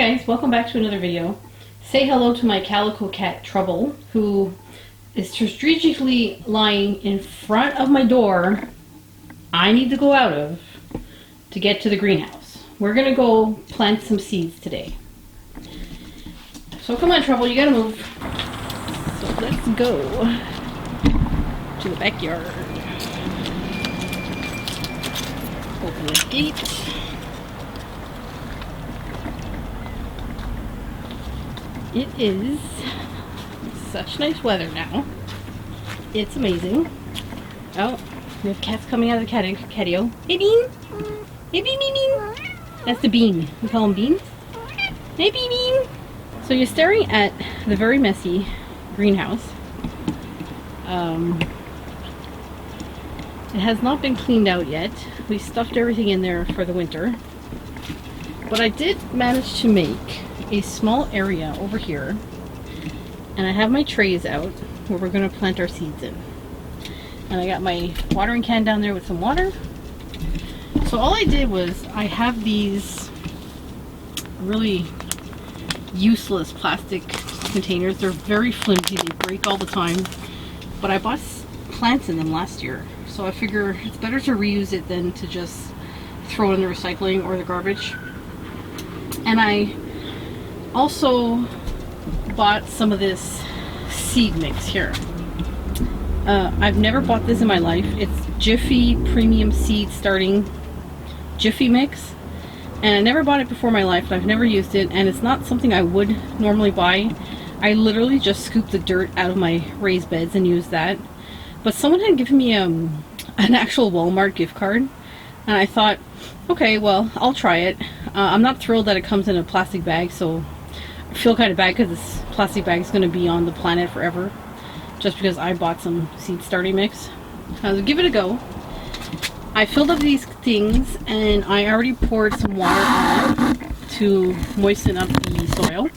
guys, welcome back to another video. Say hello to my calico cat Trouble, who is strategically lying in front of my door I need to go out of to get to the greenhouse. We're gonna go plant some seeds today. So come on, Trouble, you gotta move. So let's go to the backyard. Open the gate. It is such nice weather now. It's amazing. Oh, we have cats coming out of the catio. Hey, Bean! Hey, Bean, Bean, Bean! That's the Bean. We call him Beans. Hey, Bean, Bean! So you're staring at the very messy greenhouse. It has not been cleaned out yet. We stuffed everything in there for the winter. But I did manage to make a small area over here, and I have my trays out where we're going to plant our seeds in. And I got my watering can down there with some water. So all I did was I have these really useless plastic containers. They're very flimsy, they break all the time, but I bought plants in them last year, so I figure it's better to reuse it than to just throw it in the recycling or the garbage. And I also bought some of this seed mix here. I've never bought this in my life. It's Jiffy Premium Seed Starting Jiffy Mix, and I never bought it before in my life, and I've never used it, and it's not something I would normally buy. I literally just scoop the dirt out of my raised beds and use that. But someone had given me an actual Walmart gift card, and I thought, okay, well, I'll try it. I'm not thrilled that it comes in a plastic bag, so I feel kind of bad because this plastic bag is going to be on the planet forever just because I bought some seed starting mix. So give it a go. I filled up these things and I already poured some water on it to moisten up the soil.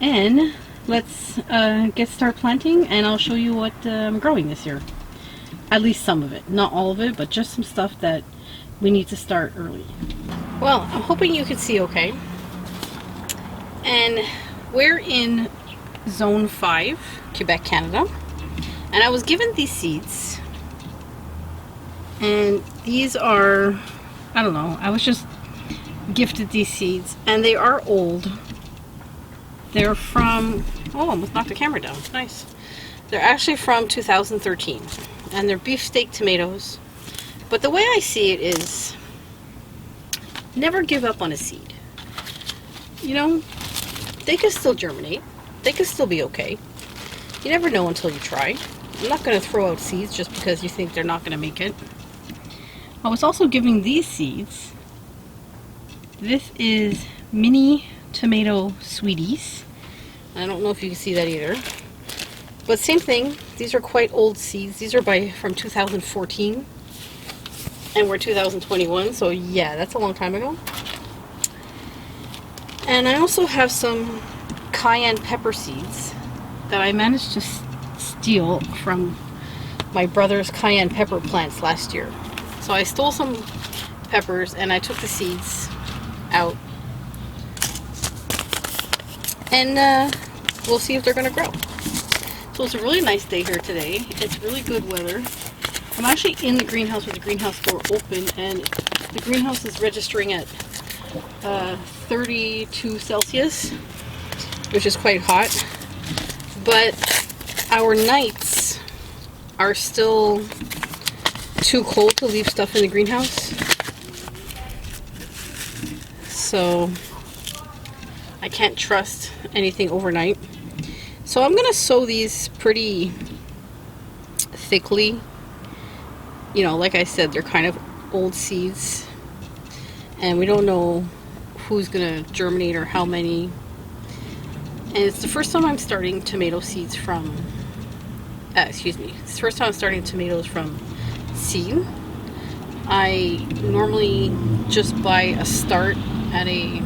And let's start planting, and I'll show you what I'm growing this year. At least some of it. Not all of it, but just some stuff that we need to start early. Well, I'm hoping you can see okay. And we're in Zone 5, Quebec, Canada. And I was given these seeds. And these are, I don't know, I was just gifted these seeds. And they are old. They're from, oh, almost knocked the camera down. Nice. They're actually from 2013. And they're beefsteak tomatoes. But the way I see it is, never give up on a seed. You know, they can still germinate. They can still be okay. You never know until you try. I'm not going to throw out seeds just because you think they're not going to make it. I was also giving these seeds. This is mini tomato sweeties. I don't know if you can see that either. But same thing. These are quite old seeds. These are from 2014. And we're 2021, so yeah, that's a long time ago. And I also have some cayenne pepper seeds that I managed to steal from my brother's cayenne pepper plants last year. So I stole some peppers and I took the seeds out. And we'll see if they're going to grow. So it's a really nice day here today. It's really good weather. I'm actually in the greenhouse with the greenhouse door open, and the greenhouse is registering at 32 Celsius, which is quite hot. But our nights are still too cold to leave stuff in the greenhouse. So I can't trust anything overnight. So I'm going to sow these pretty thickly. You know, like I said, they're kind of old seeds, and we don't know who's gonna germinate or how many. And it's the first time I'm starting tomato seeds from, it's the first time I'm starting tomatoes from seed. I normally just buy a start at a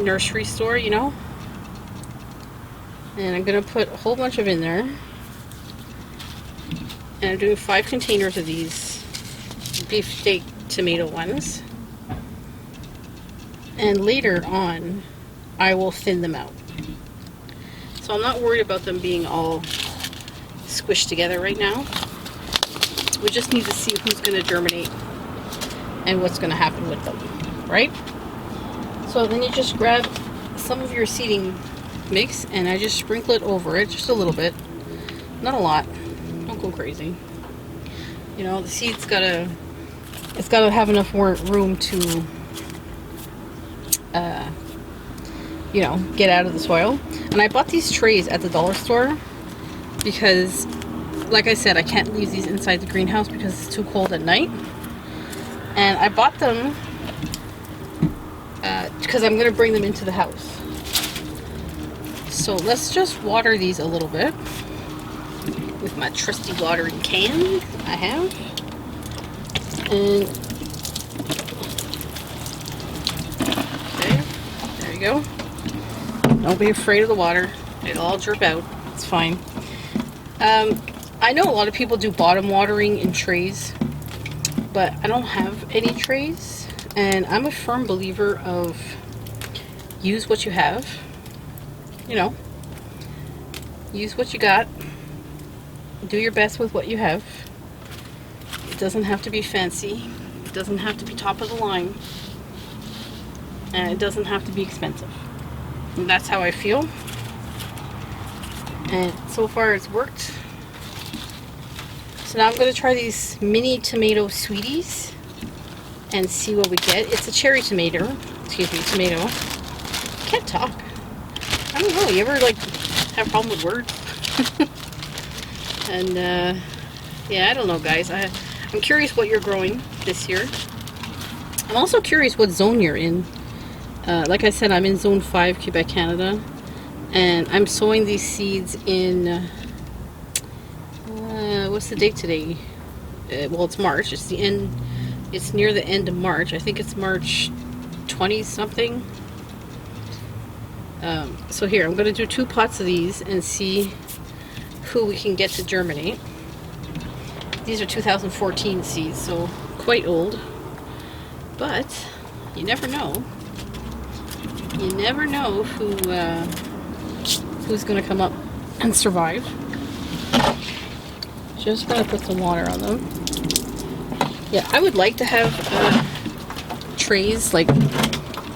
nursery store, you know. And I'm gonna put a whole bunch of in there. And I'm doing 5 containers of these beefsteak tomato ones. And later on, I will thin them out. So I'm not worried about them being all squished together right now. We just need to see who's going to germinate and what's going to happen with them, right? So then you just grab some of your seeding mix and I just sprinkle it over it, just a little bit. Not a lot. Don't go crazy. You know, the seed's gotta have enough room to you know, get out of the soil. And I bought these trays at the dollar store because, like I said, I can't leave these inside the greenhouse because it's too cold at night. And I bought them because I'm going to bring them into the house. So let's just water these a little bit with my trusty watering can I have. And okay, there you go. Don't be afraid of the water. It'll all drip out. It's fine. I know a lot of people do bottom watering in trays, but I don't have any trays, and I'm a firm believer of use what you have. You know, use what you got. Do your best with what you have. It doesn't have to be fancy. It doesn't have to be top of the line. And it doesn't have to be expensive. And that's how I feel. And so far it's worked. So now I'm going to try these mini tomato sweeties and see what we get. It's a cherry tomato. Excuse me, tomato. Can't talk. I don't know. You ever like have a problem with words? And yeah, I don't know, guys. I'm curious what you're growing this year. I'm also curious what zone you're in. Like I said, I'm in Zone 5, Quebec, Canada. And I'm sowing these seeds in, what's the date today? Well, it's March. It's the end, it's near the end of March. I think it's March 20 something. So here, I'm going to do 2 pots of these and see who we can get to germinate. These are 2014 seeds, so quite old. But you never know. You never know who's going to come up and survive. Just going to put some water on them. Yeah, I would like to have trays, like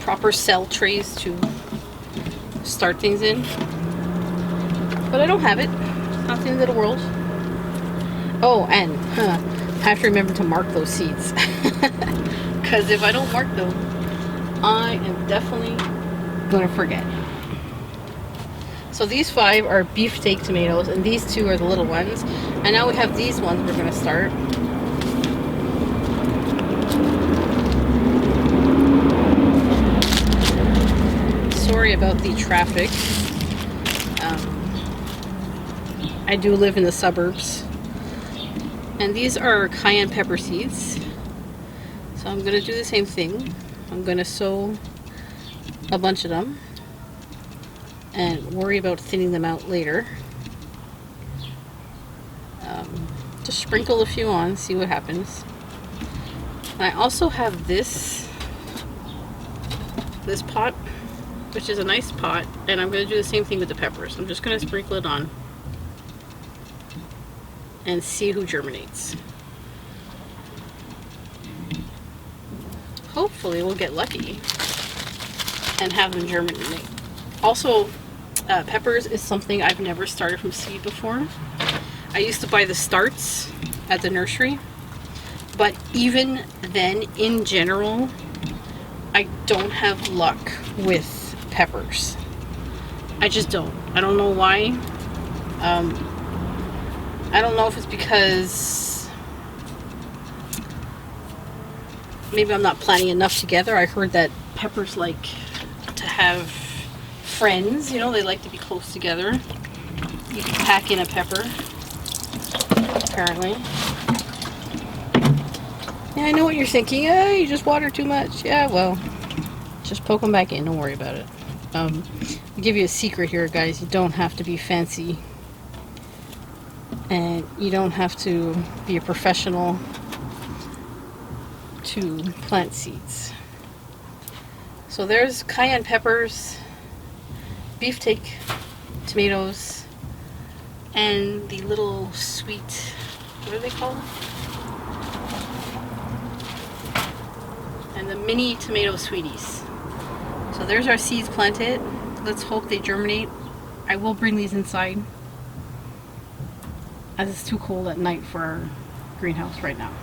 proper cell trays to start things in. But I don't have it. Not the end of the world. Oh, and I have to remember to mark those seeds. Because if I don't mark them, I am definitely going to forget. So these 5 are beefsteak tomatoes, and these 2 are the little ones. And now we have these ones we're going to start. Sorry about the traffic. I do live in the suburbs. And these are cayenne pepper seeds. So I'm going to do the same thing. I'm going to sow a bunch of them and worry about thinning them out later. Just sprinkle a few on, see what happens. And I also have this pot, which is a nice pot, and I'm going to do the same thing with the peppers. I'm just going to sprinkle it on and see who germinates. Hopefully we'll get lucky and have them germinate. Also, peppers is something I've never started from seed before. I used to buy the starts at the nursery, but even then, in general, I don't have luck with peppers. I just don't. I don't know why. I don't know if it's because maybe I'm not planting enough together. I heard that peppers like to have friends, you know, they like to be close together. You can pack in a pepper, apparently. Yeah, I know what you're thinking. You just water too much. Yeah, well, just poke them back in. Don't worry about it. I'll give you a secret here, guys. You don't have to be fancy. And you don't have to be a professional to plant seeds. So there's cayenne peppers, beefsteak, tomatoes, and the little sweet, what are they called? And the mini tomato sweeties. So there's our seeds planted. Let's hope they germinate. I will bring these inside, as it's too cold at night for our greenhouse right now.